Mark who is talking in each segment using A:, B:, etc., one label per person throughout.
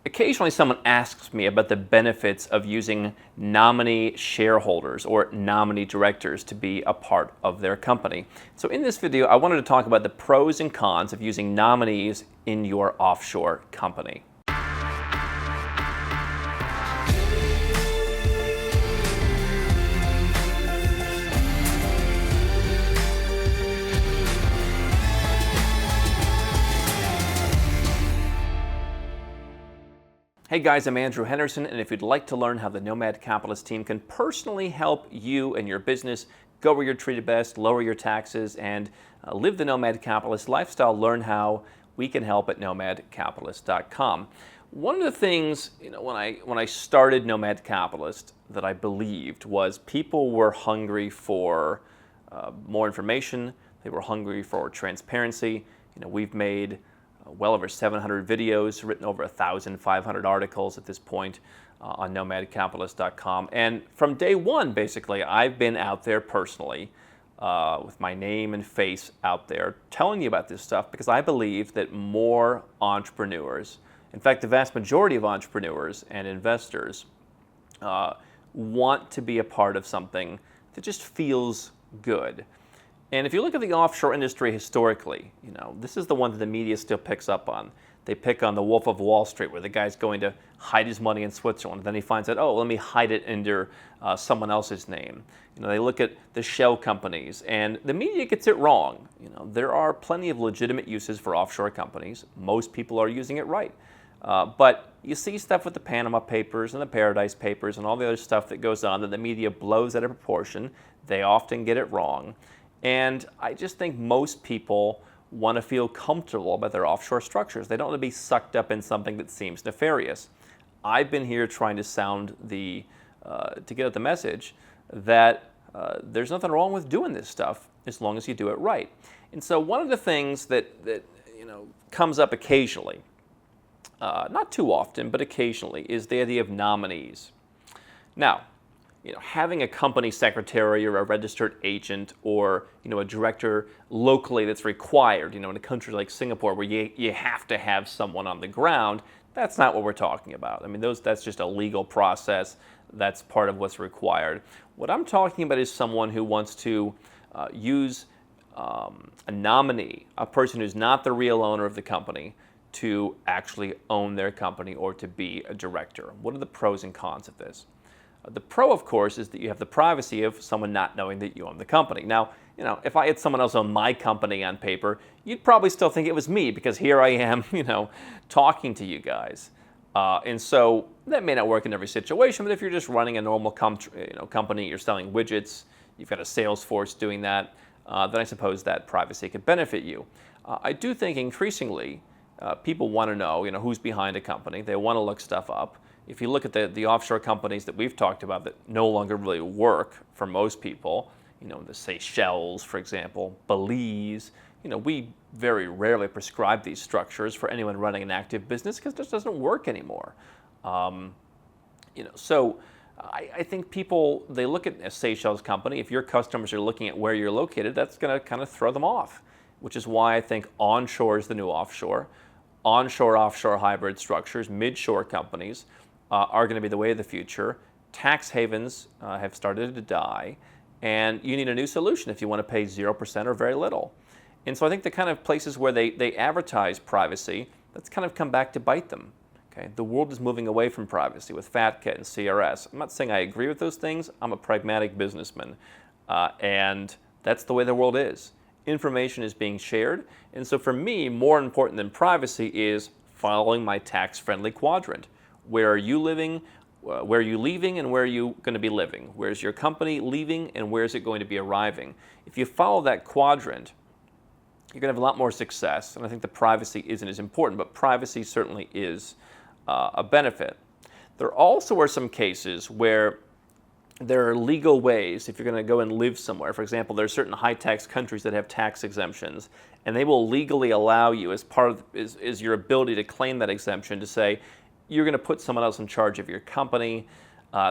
A: Occasionally someone asks me about the benefits of using nominee shareholders or nominee directors to be a part of their company. So in this video, I wanted to talk about the pros and cons of using nominees in your offshore company. Hey guys, I'm Andrew Henderson, and if you'd like to learn how the Nomad Capitalist team can personally help you and your business go where you're treated best, lower your taxes, and live the Nomad Capitalist lifestyle, learn how we can help at nomadcapitalist.com. One of the things, when I started Nomad Capitalist that I believed was people were hungry for more information. They were hungry for transparency. We've made well over 700 videos, written over 1,500 articles at this point on nomadcapitalist.com. And from day one, basically, I've been out there personally with my name and face out there telling you about this stuff because I believe that more entrepreneurs, in fact, the vast majority of entrepreneurs and investors want to be a part of something that just feels good. And if you look at the offshore industry historically, this is the one that the media still picks up on. They pick on the Wolf of Wall Street, where the guy's going to hide his money in Switzerland. Then he finds out, let me hide it under someone else's name. They look at the shell companies, and the media gets it wrong. There are plenty of legitimate uses for offshore companies. Most people are using it right. But you see stuff with the Panama Papers and the Paradise Papers and all the other stuff that goes on that the media blows out of proportion. They often get it wrong. And I just think most people want to feel comfortable about their offshore structures. They don't want to be sucked up in something that seems nefarious. I've been here trying to sound to get at the message that there's nothing wrong with doing this stuff as long as you do it right. And so one of the things that comes up occasionally, not too often, but occasionally, is the idea of nominees. Now, having a company secretary or a registered agent or, a director locally that's required, in a country like Singapore where you have to have someone on the ground, that's not what we're talking about. That's just a legal process. That's part of what's required. What I'm talking about is someone who wants to use a nominee, a person who's not the real owner of the company, to actually own their company or to be a director. What are the pros and cons of this? The pro, of course, is that you have the privacy of someone not knowing that you own the company. Now, if I had someone else own my company on paper, you'd probably still think it was me because here I am, talking to you guys. And so that may not work in every situation, but if you're just running a normal company, you're selling widgets, you've got a sales force doing that, then I suppose that privacy could benefit you. I do think increasingly people want to know, who's behind a company. They want to look stuff up. If you look at the offshore companies that we've talked about that no longer really work for most people, the Seychelles, for example, Belize, we very rarely prescribe these structures for anyone running an active business because it just doesn't work anymore. So I think people, they look at a Seychelles company. If your customers are looking at where you're located, that's going to kind of throw them off, which is why I think onshore is the new offshore. Onshore, offshore hybrid structures, mid-shore companies are going to be the way of the future. Tax havens have started to die, and you need a new solution if you want to pay 0% or very little. And so I think the kind of places where they advertise privacy, that's kind of come back to bite them. Okay? The world is moving away from privacy with FATCA and CRS. I'm not saying I agree with those things. I'm a pragmatic businessman, and that's the way the world is. Information is being shared, and so for me, more important than privacy is following my tax-friendly quadrant. Where are you living? Where are you leaving, and where are you going to be living? Where's your company leaving, and where is it going to be arriving? If you follow that quadrant, you're going to have a lot more success, and I think the privacy isn't as important, but privacy certainly is a benefit. There also are some cases where there are legal ways, if you're going to go and live somewhere. For example, there are certain high-tax countries that have tax exemptions, and they will legally allow you, as part of is your ability to claim that exemption, to say, you're going to put someone else in charge of your company.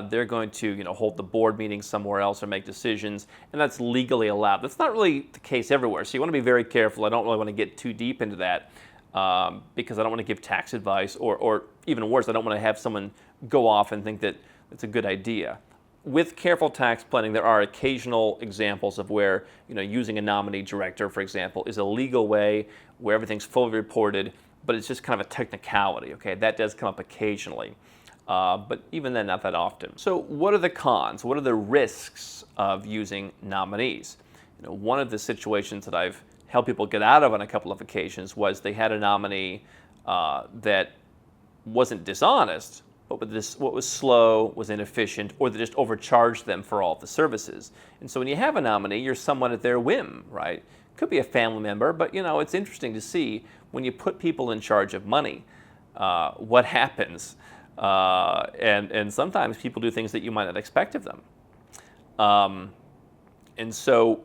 A: They're going to hold the board meeting somewhere else or make decisions, and that's legally allowed. That's not really the case everywhere, so you want to be very careful. I don't really want to get too deep into that. because I don't want to give tax advice, or even worse, I don't want to have someone go off and think that it's a good idea. With careful tax planning, there are occasional examples of where, using a nominee director, for example, is a legal way where everything's fully reported, but it's just kind of a technicality. Okay, that does come up occasionally, but even then, not that often. So, what are the cons? What are the risks of using nominees? One of the situations that I've helped people get out of on a couple of occasions was they had a nominee that wasn't dishonest, but what was slow, was inefficient, or they just overcharged them for all of the services. And so when you have a nominee, you're somewhat at their whim, right? Could be a family member, but it's interesting to see when you put people in charge of money, what happens. And sometimes people do things that you might not expect of them. And so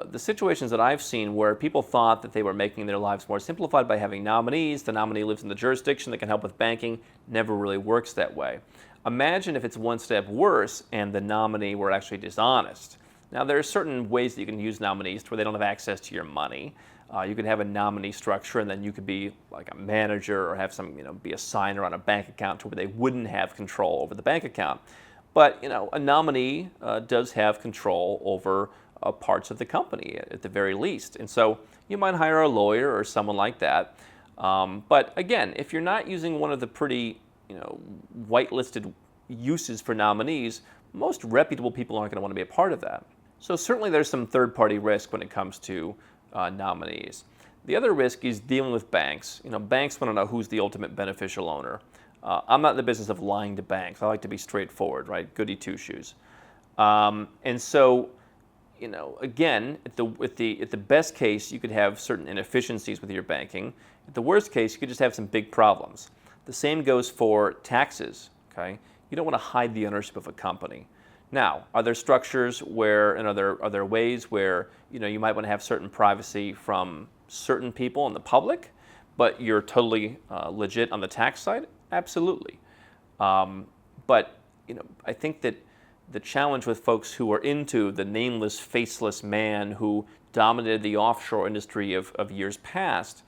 A: the situations that I've seen where people thought that they were making their lives more simplified by having nominees, the nominee lives in the jurisdiction that can help with banking, never really works that way. Imagine if it's one step worse and the nominee were actually dishonest. Now, there are certain ways that you can use nominees to where they don't have access to your money. You could have a nominee structure, and then you could be like a manager or have some, be a signer on a bank account to where they wouldn't have control over the bank account. But, a nominee does have control over parts of the company at the very least. And so you might hire a lawyer or someone like that. But again, if you're not using one of the pretty, whitelisted uses for nominees, most reputable people aren't going to want to be a part of that. So certainly there's some third-party risk when it comes to nominees. The other risk is dealing with banks. Banks want to know who's the ultimate beneficial owner. I'm not in the business of lying to banks. I like to be straightforward, right? Goody two-shoes. And so, again, at the best case, you could have certain inefficiencies with your banking. At the worst case, you could just have some big problems. The same goes for taxes, okay? You don't want to hide the ownership of a company. Now, are there structures where, and are there ways where, you might want to have certain privacy from certain people in the public, but you're totally legit on the tax side? Absolutely. But, I think that the challenge with folks who are into the nameless, faceless man who dominated the offshore industry of years past,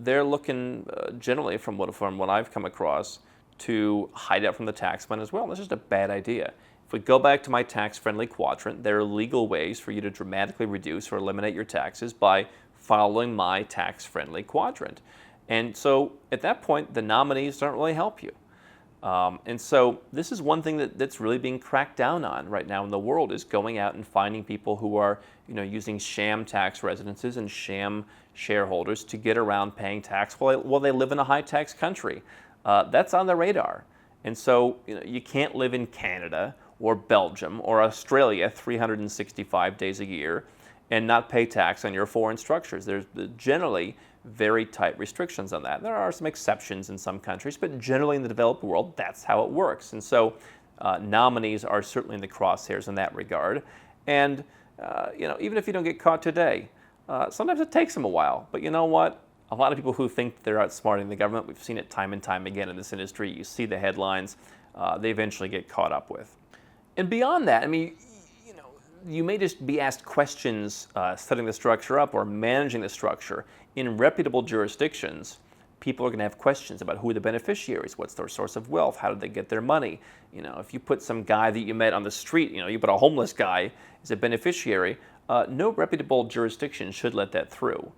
A: they're looking generally, from what I've come across, to hide out from the tax man as well. That's just a bad idea. If we go back to my tax-friendly quadrant, there are legal ways for you to dramatically reduce or eliminate your taxes by following my tax-friendly quadrant. And so at that point, the nominees don't really help you. And so this is one thing that's really being cracked down on right now in the world, is going out and finding people who are, using sham tax residences and sham shareholders to get around paying tax while they live in a high-tax country. That's on the radar. And so, you can't live in Canada or Belgium or Australia 365 days a year and not pay tax on your foreign structures. There's generally very tight restrictions on that. There are some exceptions in some countries, but generally in the developed world, that's how it works. And so nominees are certainly in the crosshairs in that regard. And even if you don't get caught today, sometimes it takes them a while. But you know what? A lot of people who think they're outsmarting the government, we've seen it time and time again in this industry. You see the headlines, they eventually get caught up with. And beyond that, you may just be asked questions setting the structure up or managing the structure. In reputable jurisdictions, people are going to have questions about who are the beneficiaries, what's their source of wealth, how did they get their money. If you put some guy that you met on the street, you put a homeless guy as a beneficiary, no reputable jurisdiction should let that through.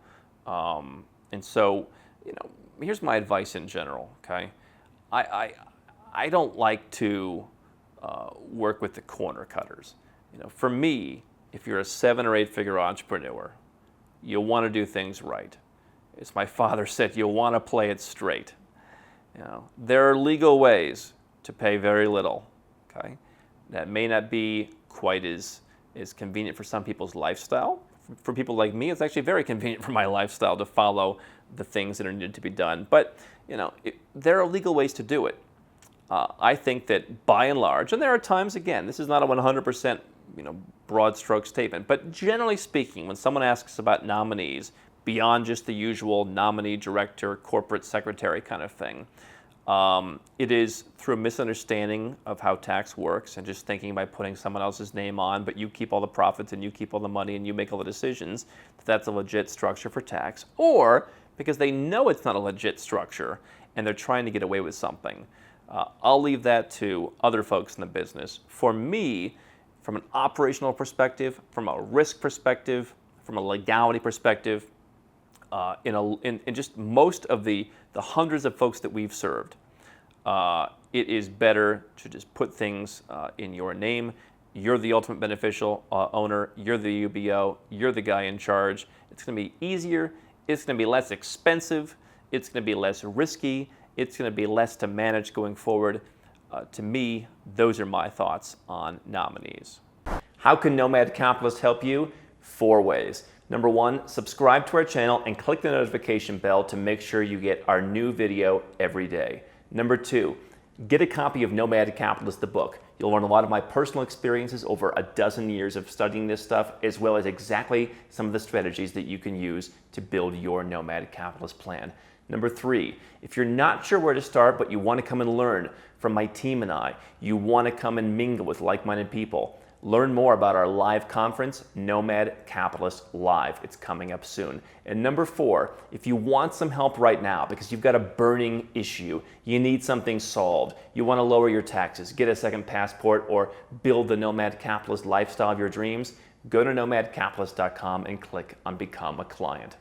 A: And so, here's my advice in general, okay? I don't like to work with the corner cutters. For me, if you're a 7 or 8 figure entrepreneur, you'll want to do things right. As my father said, you'll want to play it straight. There are legal ways to pay very little, okay? That may not be quite as convenient for some people's lifestyle. For people like me, it's actually very convenient for my lifestyle to follow the things that are needed to be done. But, there are legal ways to do it. I think that by and large, and there are times, again, this is not a 100% broad stroke statement, but generally speaking, when someone asks about nominees, beyond just the usual nominee, director, corporate secretary kind of thing, it is through a misunderstanding of how tax works and just thinking by putting someone else's name on, but you keep all the profits and you keep all the money and you make all the decisions, that's a legit structure for tax. Or because they know it's not a legit structure and they're trying to get away with something. I'll leave that to other folks in the business. For me, from an operational perspective, from a risk perspective, from a legality perspective, in just most of the hundreds of folks that we've served, it is better to just put things in your name. You're the ultimate beneficial owner. You're the UBO. You're the guy in charge. It's going to be easier. It's going to be less expensive. It's going to be less risky. It's going to be less to manage going forward. To me, those are my thoughts on nominees. How can Nomad Capitalist help you? 4 ways. Number 1, subscribe to our channel and click the notification bell to make sure you get our new video every day. Number 2, get a copy of Nomad Capitalist, the book. You'll learn a lot of my personal experiences over a dozen years of studying this stuff, as well as exactly some of the strategies that you can use to build your Nomad Capitalist plan. Number 3, if you're not sure where to start, but you want to come and learn from my team and I, you want to come and mingle with like-minded people, learn more about our live conference, Nomad Capitalist Live. It's coming up soon. And number 4, if you want some help right now because you've got a burning issue, you need something solved, you want to lower your taxes, get a second passport, or build the Nomad Capitalist lifestyle of your dreams, go to nomadcapitalist.com and click on Become a Client.